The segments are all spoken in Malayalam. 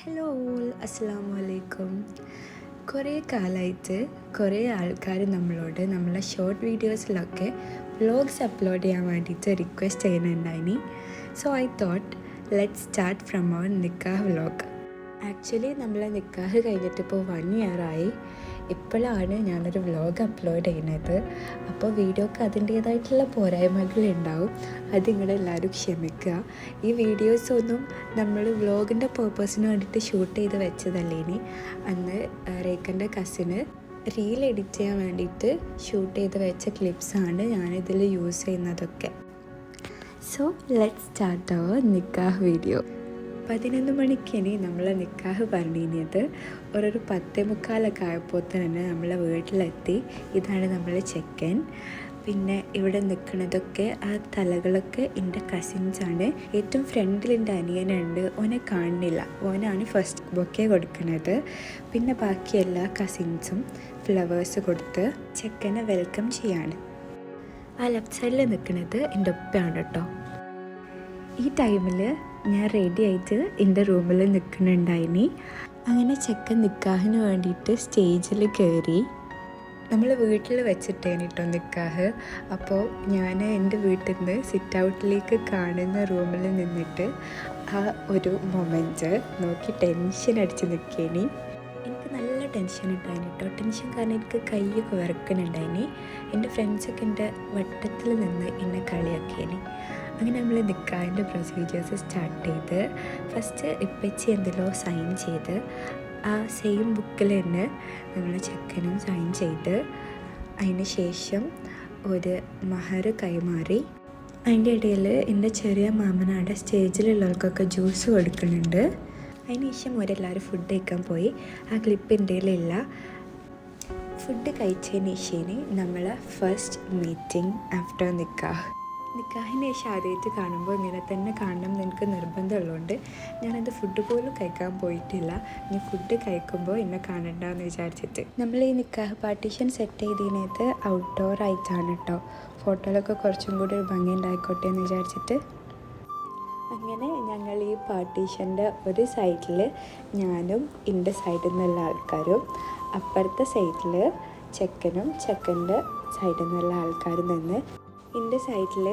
ഹലോ ഓൾ, അസ്സലാമു അലൈക്കും. കുറേ കാലമായിട്ട് കുറേ ആൾക്കാർ നമ്മളോട് നമ്മളെ ഷോർട്ട് വീഡിയോസിലൊക്കെ വ്ലോഗ്സ് അപ്ലോഡ് ചെയ്യാൻ വേണ്ടിയിട്ട് റിക്വസ്റ്റ് ചെയ്യുന്നുണ്ടായിനി. So I thought let start from our nikah vlog. Actually നമ്മളെ നിക്കാഹ് കഴിഞ്ഞിട്ട് ഇപ്പോൾ 1 year ആയി. ഇപ്പോഴാണ് ഞാനൊരു വ്ലോഗ് അപ്ലോഡ് ചെയ്യുന്നത്. അപ്പോൾ വീഡിയോക്ക് അതിൻ്റേതായിട്ടുള്ള പോരായ്മകളുണ്ടാവും, അത് നിങ്ങളെല്ലാവരും ക്ഷമിക്കുക. ഈ വീഡിയോസൊന്നും നമ്മൾ വ്ലോഗിൻ്റെ പേർപ്പസിന് വേണ്ടിയിട്ട് ഷൂട്ട് ചെയ്ത് വെച്ചതല്ലേനി. അന്ന് റേക്കൻ്റെ കസിന് റീൽ എഡിറ്റ് ചെയ്യാൻ വേണ്ടിയിട്ട് ഷൂട്ട് ചെയ്ത് വെച്ച ക്ലിപ്സാണ് ഞാനിതിൽ യൂസ് ചെയ്യുന്നതൊക്കെ. സോ ലെറ്റ് സ്റ്റാർട്ട് അവർ നിക്കാഹ് വീഡിയോ. 11 മണിക്കിനി നമ്മളെ നിക്കാഹ് പറഞ്ഞിരുന്നത്. ഒരു 10:45 ആയപ്പോൾ തന്നെ നമ്മളെ വീട്ടിലെത്തി. ഇതാണ് നമ്മളെ ചെക്കൻ. പിന്നെ ഇവിടെ നിൽക്കുന്നതൊക്കെ ആ തലകളൊക്കെ എൻ്റെ കസിൻസാണ്. ഏറ്റവും ഫ്രണ്ടിൽ എൻ്റെ അനിയനുണ്ട്, ഓനെ കാണുന്നില്ല, ഓനാണ് ഫസ്റ്റ് ബൊക്കെ കൊടുക്കുന്നത്. പിന്നെ ബാക്കി എല്ലാ കസിൻസും ഫ്ലവേഴ്സ് കൊടുത്ത് ചെക്കനെ വെൽക്കം ചെയ്യാണ്. ആ ലെഫ്റ്റ് സൈഡിൽ നിൽക്കുന്നത് എൻ്റെ ഉപ്പയാണ് കേട്ടോ. ഈ ടൈമിൽ ഞാൻ റെഡി ആയിട്ട് എൻ്റെ റൂമിൽ നിൽക്കുന്നുണ്ടായിനി. അങ്ങനെ ചെക്കൻ നിക്കാഹിന് വേണ്ടിയിട്ട് സ്റ്റേജിൽ കയറി. നമ്മൾ വീട്ടിൽ വെച്ചിട്ടേന് കേട്ടോ നിക്കാഹ്. അപ്പോൾ ഞാൻ എൻ്റെ വീട്ടിൽ നിന്ന് സിറ്റ് ഔട്ടിലേക്ക് കാണുന്ന റൂമിൽ നിന്നിട്ട് ആ ഒരു മൊമെൻറ്റ് നോക്കി ടെൻഷൻ അടിച്ച് നിൽക്കേനി. എനിക്ക് നല്ല ടെൻഷൻ ഉണ്ടായിന് കേട്ടോ. ടെൻഷൻ കാരണം എനിക്ക് കൈയൊക്കെ വിറക്കുന്നുണ്ടായിനി. എൻ്റെ ഫ്രണ്ട്സൊക്കെ എൻ്റെ വട്ടത്തിൽ നിന്ന് എന്നെ കളിയാക്കിയേനി. അങ്ങനെ നമ്മൾ നിക്കാഹിൻ്റെ പ്രൊസീജിയേഴ്സ് സ്റ്റാർട്ട് ചെയ്ത് ഫസ്റ്റ് ഇപ്പച്ചി എന്തെല്ലോ സൈൻ ചെയ്ത് ആ സെയിം ബുക്കിൽ തന്നെ നമ്മൾ ചെക്കനും സൈൻ ചെയ്ത് അതിന് ശേഷം ഒരു മഹർ കൈമാറി. അതിൻ്റെ ഇടയിൽ എൻ്റെ ചെറിയ മാമനാടെ സ്റ്റേജിലുള്ളവർക്കൊക്കെ ജ്യൂസ് കൊടുക്കുന്നുണ്ട്. അതിന് ശേഷം അവരെല്ലാവരും ഫുഡ് കഴിക്കാൻ പോയി. ആ ക്ലിപ്പ് എൻ്റെ കയ്യിലില്ല. ഫുഡ് കഴിച്ചതിന് ശേഷം നമ്മൾ ഫസ്റ്റ് മീറ്റിംഗ് ആഫ്റ്റർ നിക്കാഹ്. നിക്കാഹിന് ശേഷം ആദ്യമായിട്ട് കാണുമ്പോൾ ഇങ്ങനെ തന്നെ കാണണം എന്ന് എനിക്ക് നിർബന്ധമുള്ളതുകൊണ്ട് ഞാനത് ഫുഡ് പോലും കഴിക്കാൻ പോയിട്ടില്ല. ഇനി ഫുഡ് കഴിക്കുമ്പോൾ എന്നെ കാണണ്ടെന്ന് വിചാരിച്ചിട്ട് നമ്മൾ ഈ നിക്കാഹ് പാർട്ടീഷൻ സെറ്റ് ചെയ്തതിനകത്ത് ഔട്ട്ഡോർ ആയിട്ടാണ് കേട്ടോ. ഫോട്ടോയിലൊക്കെ കുറച്ചും കൂടി ഒരു ഭംഗി ഉണ്ടായിക്കോട്ടെ എന്ന് വിചാരിച്ചിട്ട് അങ്ങനെ ഞങ്ങൾ ഈ പാർട്ടീഷൻ്റെ ഒരു സൈഡിൽ ഞാനും എൻ്റെ സൈഡിൽ നിന്നുള്ള ആൾക്കാരും, അപ്പുറത്തെ സൈഡിൽ ചെക്കനും ചെക്കൻ്റെ സൈഡിൽ നിന്നുള്ള ആൾക്കാരും നിന്ന്. എൻ്റെ സൈഡിൽ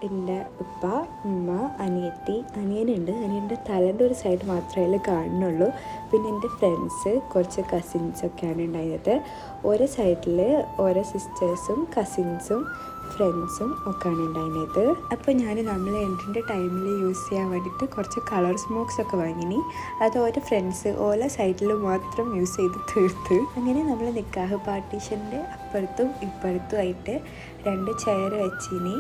എൻ്റെ ഉപ്പ, ഉമ്മ, അനിയനുണ്ട്. അനിയൻ്റെ തലേൻ്റെ ഒരു സൈഡ് മാത്രമേ കാണുന്നുള്ളൂ. പിന്നെ എൻ്റെ ഫ്രണ്ട്സ്, കുറച്ച് കസിൻസൊക്കെയാണ് ഉണ്ടായത്. ഓരോ സൈഡിൽ ഓരോ സിസ്റ്റേഴ്സും കസിൻസും ഫ്രണ്ട്സും ഒക്കെയാണ് ഉണ്ടായിരുന്നത്. അപ്പോൾ നമ്മൾ എൻട്രിൻ്റെ ടൈമിൽ യൂസ് ചെയ്യാൻ വേണ്ടിയിട്ട് കുറച്ച് കളർ സ്മോക്സ് ഒക്കെ വാങ്ങിനി. അത് ഓരോ ഫ്രണ്ട്സ് ഓരോ സൈഡിൽ മാത്രം യൂസ് ചെയ്ത് തീർത്ത്. അങ്ങനെ നമ്മൾ നിക്കാഹ് പാർട്ടീഷൻ്റെ അപ്പുറത്തും ഇപ്പുറത്തും ആയിട്ട് 2 ചെയർ വെച്ചിനി.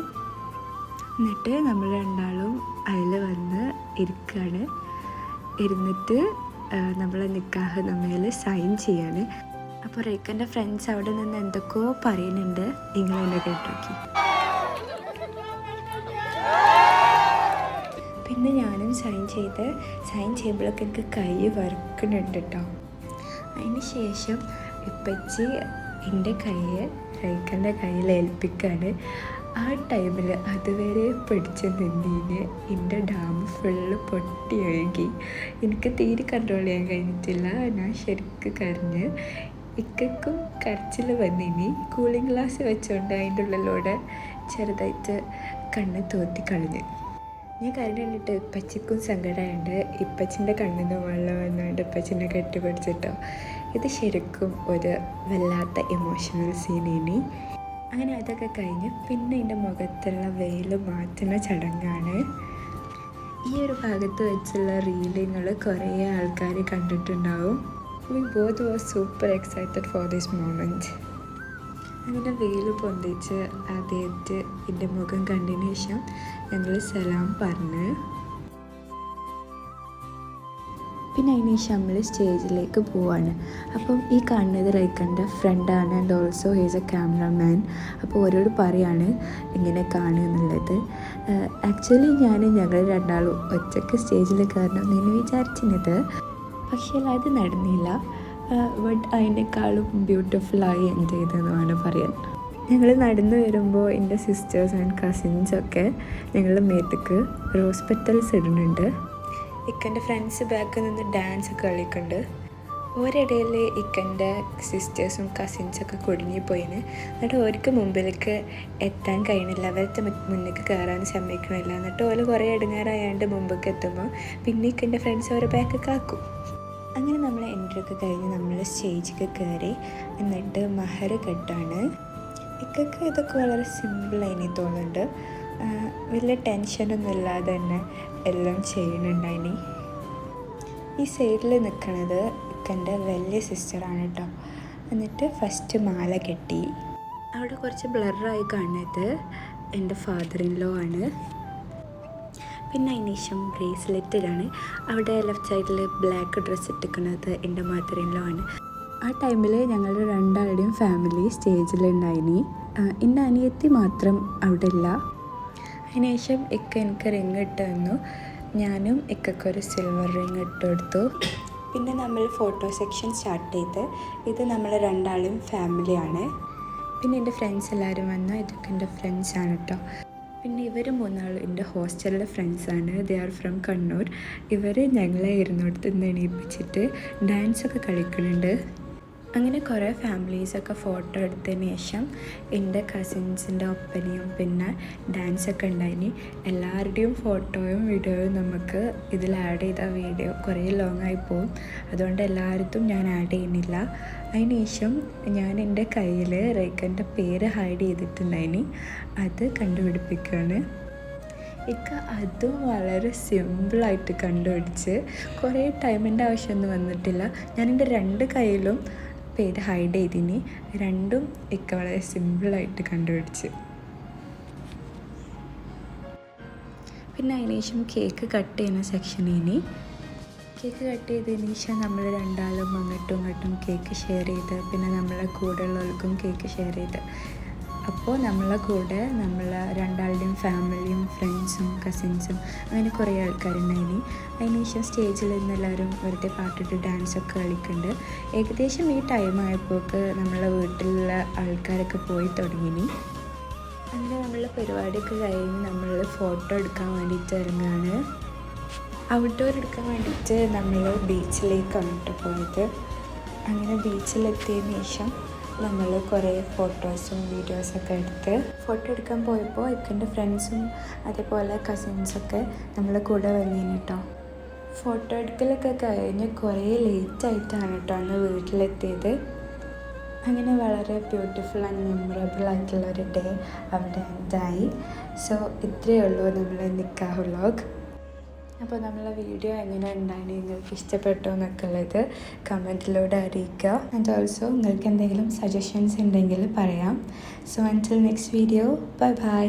എന്നിട്ട് നമ്മൾ രണ്ടാളും അതിൽ വന്ന് ഇരിക്കുകയാണ്. ഇരുന്നിട്ട് നമ്മളെ നിക്കാഹ് നമ്മളിൽ സൈൻ ചെയ്യാണ്. അപ്പോൾ റേക്കൻ്റെ ഫ്രണ്ട്സ് അവിടെ നിന്ന് എന്തൊക്കെയോ പറയുന്നുണ്ട്. നിങ്ങൾ എന്നെ കേട്ടോക്കി. പിന്നെ ഞാനും സൈൻ ചെയ്യുമ്പോഴൊക്കെ എനിക്ക് കൈ വറുക്കുന്നുണ്ട് കേട്ടോ. അതിന് ശേഷം ഇപ്പച്ചി എൻ്റെ കയ്യെ റേക്കൻ്റെ കയ്യിൽ ഏൽപ്പിക്കാണ്. ആ ടൈമിൽ അതുവരെ പിടിച്ച് നിന്നീന് എൻ്റെ ഡാം ഫുള്ള് പൊട്ടി ഒഴുകി. എനിക്ക് തീരെ കൺട്രോൾ ചെയ്യാൻ കഴിഞ്ഞിട്ടില്ല. ഞാൻ ശരിക്കും കരഞ്ഞ്. ഇക്കും കരച്ചിൽ വന്നിനി. കൂളിംഗ് ഗ്ലാസ് വെച്ചുകൊണ്ട് അതിൻ്റെ ഉള്ളിലൂടെ ചെറുതായിട്ട് കണ്ണ് തോത്തി കളഞ്ഞ്. ഞാൻ കരഞ്ഞ് കണ്ടിട്ട് ഇപ്പച്ചിക്കും സങ്കടമുണ്ട്. ഇപ്പച്ചിൻ്റെ കണ്ണിൽ നിന്ന് വെള്ളം വന്നുകൊണ്ട് ഇപ്പച്ചിനെ കെട്ടിപ്പിടിച്ചിട്ടോ. ഇത് ശരിക്കും ഒരു വല്ലാത്ത ഇമോഷണൽ സീനിനി. അങ്ങനെ അതൊക്കെ കഴിഞ്ഞ് പിന്നെ എൻ്റെ മുഖത്തുള്ള വെയിൽ മാറ്റുന്ന ചടങ്ങാണ്. ഈ ഒരു ഭാഗത്ത് വെച്ചുള്ള റീലിങ്ങൾ കുറേ ആൾക്കാർ കണ്ടിട്ടുണ്ടാവും. We both were super excited for this moment. അങ്ങനെ വെയിൽ പൊന്തിച്ച് ആദ്യമായിട്ട് എൻ്റെ മുഖം കണ്ടതിന് ശേഷം ഞങ്ങൾ സലാം പറഞ്ഞ് പിന്നെ അതിന് ശേഷം നമ്മൾ സ്റ്റേജിലേക്ക് പോവാണ്. അപ്പം ഈ കാണുന്നത് റൈക്കൻ്റെ ഫ്രണ്ടാണ് and also he's A cameraman. അപ്പോൾ ഓരോട് പറയാണ് ഇങ്ങനെ കാണുക എന്നുള്ളത്. ആക്ച്വലി ഞങ്ങൾ രണ്ടാളും ഒറ്റയ്ക്ക് സ്റ്റേജിൽ കയറണമെന്ന് വിചാരിച്ചിരുന്നത്. പക്ഷേ അത് നടന്നില്ല. ബട്ട് അതിനേക്കാളും ബ്യൂട്ടിഫുള്ളായി എൻജോയ് ചെയ്തെന്ന് വേണം പറയാൻ. ഞങ്ങൾ നടന്നു വരുമ്പോൾ എൻ്റെ സിസ്റ്റേഴ്സ് ആൻഡ് കസിൻസൊക്കെ ഞങ്ങളുടെ മേത്തേക്ക് റോസ് പെറ്റൽസ് ഇടുന്നുണ്ട്. ഇക്കൻ്റെ ഫ്രണ്ട്സ് ബാക്കിൽ നിന്ന് ഡാൻസ് ഒക്കെ കളിക്കുന്നുണ്ട്. ഒരിടയിൽ ഇക്കൻ്റെ സിസ്റ്റേഴ്സും കസിൻസൊക്കെ കുടുങ്ങിപ്പോയിന്. എന്നിട്ട് ഓർക്ക് മുമ്പിലേക്ക് എത്താൻ കഴിയണില്ല, അവരുടെ മുന്നിലേക്ക് കയറാൻ സമ്മതിക്കണില്ല. എന്നിട്ട് ഓല് കുറേ ഇടങ്ങാറായാണ്ട് മുമ്പൊക്കെ എത്തുമ്പോൾ പിന്നെ ഇക്കൻ്റെ ഫ്രണ്ട്സ് അവരെ ബാക്കൊക്കെ ആക്കും. അങ്ങനെ നമ്മൾ എൻട്രി ഒക്കെ കഴിഞ്ഞ് നമ്മൾ സ്റ്റേജിലേക്ക് കയറി. എന്നിട്ട് മഹർ കെട്ടാണ്. ഇക്കൊക്കെ ഇതൊക്കെ വളരെ സിമ്പിളായി തോന്നുന്നുണ്ട്. വലിയ ടെൻഷനൊന്നും ഇല്ലാതെ തന്നെ എല്ലാം ചെയ്യുന്നുണ്ടായിനി. ഈ സൈഡിൽ നിൽക്കുന്നത് ഇക്കൻ്റെ വലിയ സിസ്റ്ററാണ് കേട്ടോ. എന്നിട്ട് ഫസ്റ്റ് മാല കെട്ടി. അവിടെ കുറച്ച് ബ്ലറായി കാണുന്നത് എൻ്റെ ഫാദർ ഇൻ ലോ ആണ്. പിന്നെ അതിന് ശേഷം ബ്രേസ്ലെറ്റിലാണ്. അവിടെ ലെഫ്റ്റ് സൈഡിൽ ബ്ലാക്ക് ഡ്രസ്സ് ഇട്ടിരിക്കുന്നത് എൻ്റെ മദർ ഇൻ ലോ ആണ്. ആ ടൈമിൽ ഞങ്ങളുടെ രണ്ടാളുടെയും ഫാമിലി സ്റ്റേജിലുണ്ടായിനി. എൻ്റെ അനിയത്തി മാത്രം അവിടെ ഇല്ല. അതിനുശേഷം ഇക്ക എനിക്ക് റിങ് ഇട്ട് തന്നു. ഞാനും ഇക്കൊരു സിൽവർ റിങ് ഇട്ട് കൊടുത്തു. പിന്നെ നമ്മൾ ഫോട്ടോ സെക്ഷൻ സ്റ്റാർട്ട് ചെയ്ത്. ഇത് നമ്മൾ രണ്ടാളും ഫാമിലിയാണ്. പിന്നെ എൻ്റെ ഫ്രണ്ട്സ് എല്ലാവരും വന്നാൽ ഇതൊക്കെ എൻ്റെ ഫ്രണ്ട്സാണ് കേട്ടോ. പിന്നെ ഇവർ മൂന്നാളും എൻ്റെ ഹോസ്റ്റലിലെ ഫ്രണ്ട്സാണ്. They are from Kannur. ഇവർ ഞങ്ങളെ ഇരുന്നോടത്ത് നിന്ന് എണീപ്പിച്ചിട്ട് ഡാൻസൊക്കെ കളിക്കുന്നുണ്ട്. അങ്ങനെ കുറേ ഫാമിലീസൊക്കെ ഫോട്ടോ എടുത്തതിന് ശേഷം എൻ്റെ കസിൻസിൻ്റെ ഒപ്പനയും പിന്നെ ഡാൻസൊക്കെ ഉണ്ടായിനി. എല്ലാവരുടെയും ഫോട്ടോയും വീഡിയോയും നമുക്ക് ഇതിൽ ആഡ് ചെയ്ത വീഡിയോ കുറേ ലോങ് ആയി പോകും. അതുകൊണ്ട് എല്ലായിടത്തും ഞാൻ ആഡ് ചെയ്യുന്നില്ല. അതിന് ശേഷം ഞാൻ എൻ്റെ കയ്യിൽ റേക്കൻ്റെ പേര് ഹൈഡ് ചെയ്തിട്ടുണ്ടായിനി. അത് കണ്ടുപിടിപ്പിക്കുകയാണ്. ഇക്ക അതും വളരെ സിമ്പിളായിട്ട് കണ്ടുപിടിച്ച്. കുറേ ടൈമിൻ്റെ ആവശ്യമൊന്നും വന്നിട്ടില്ല. ഞാൻ എൻ്റെ രണ്ട് കയ്യിലും പേര് ഹൈഡ് ചെയ്തിനി. രണ്ടും ഇക്ക വളരെ സിമ്പിളായിട്ട് കണ്ടുപിടിച്ച്. പിന്നെ അതിന് ശേഷം കേക്ക് കട്ട് ചെയ്യുന്ന സെക്ഷനിനി. കേക്ക് കട്ട് ചെയ്തതിന് ശേഷം നമ്മൾ രണ്ടാളും അങ്ങോട്ടും ഇങ്ങോട്ടും കേക്ക് ഷെയർ ചെയ്ത് പിന്നെ നമ്മളെ കൂടെയുള്ളവർക്കും കേക്ക് ഷെയർ ചെയ്ത്. അപ്പോൾ നമ്മളെ കൂടെ നമ്മളെ രണ്ടാളുടെയും ഫാമിലിയും ഫ്രണ്ട്സും കസിൻസും അങ്ങനെ കുറേ ആൾക്കാരുണ്ടായിനി. അതിന് ശേഷം സ്റ്റേജിൽ നിന്ന് എല്ലാവരും വെറുതെ പാട്ടിട്ട് ഡാൻസൊക്കെ കളിക്കുന്നുണ്ട്. ഏകദേശം ഈ ടൈം ആയപ്പോൾക്ക് നമ്മളെ വീട്ടിലുള്ള ആൾക്കാരൊക്കെ പോയി തുടങ്ങിനി. അങ്ങനെ നമ്മളെ പരിപാടിയൊക്കെ കഴിഞ്ഞ് നമ്മൾ ഫോട്ടോ എടുക്കാൻ വേണ്ടിയിട്ട് ഇറങ്ങുകയാണ്. ഔട്ട്ഡോർ എടുക്കാൻ വേണ്ടിയിട്ട് നമ്മൾ ബീച്ചിലേക്കാണ് പോയത്. അങ്ങനെ ബീച്ചിലെത്തിയതിന് ശേഷം നമ്മൾ കുറേ ഫോട്ടോസും വീഡിയോസൊക്കെ എടുത്ത്. ഫോട്ടോ എടുക്കാൻ പോയപ്പോൾ ഇക്കൻ്റെ ഫ്രണ്ട്സും അതേപോലെ കസിൻസൊക്കെ നമ്മളെ കൂടെ വന്നിന് കേട്ടോ. ഫോട്ടോ എടുക്കലൊക്കെ കഴിഞ്ഞ് കുറേ ലേറ്റായിട്ടാണ് കേട്ടോ അന്ന് വീട്ടിലെത്തിയത്. അങ്ങനെ വളരെ ബ്യൂട്ടിഫുൾ ആൻഡ് മെമ്മറബിൾ ആയിട്ടുള്ളൊരു ഡേ അവിടെ എൻഡായി. സോ ഇത്രയേ ഉള്ളൂ നമ്മളെ നിക്കാഹ് വ്ളോഗ്. അപ്പോൾ നമ്മളെ വീഡിയോ എങ്ങനെ ഉണ്ടായിരുന്നു, നിങ്ങൾക്ക് ഇഷ്ടപ്പെട്ടോ എന്നൊക്കെ ഉള്ളത് കമൻറ്റിലൂടെ അറിയിക്കുക. ആൻഡ് ഓൾസോ നിങ്ങൾക്ക് എന്തെങ്കിലും സജഷൻസ് ഉണ്ടെങ്കിൽ പറയാം. So അൻറ്റിൽ next video, bye bye.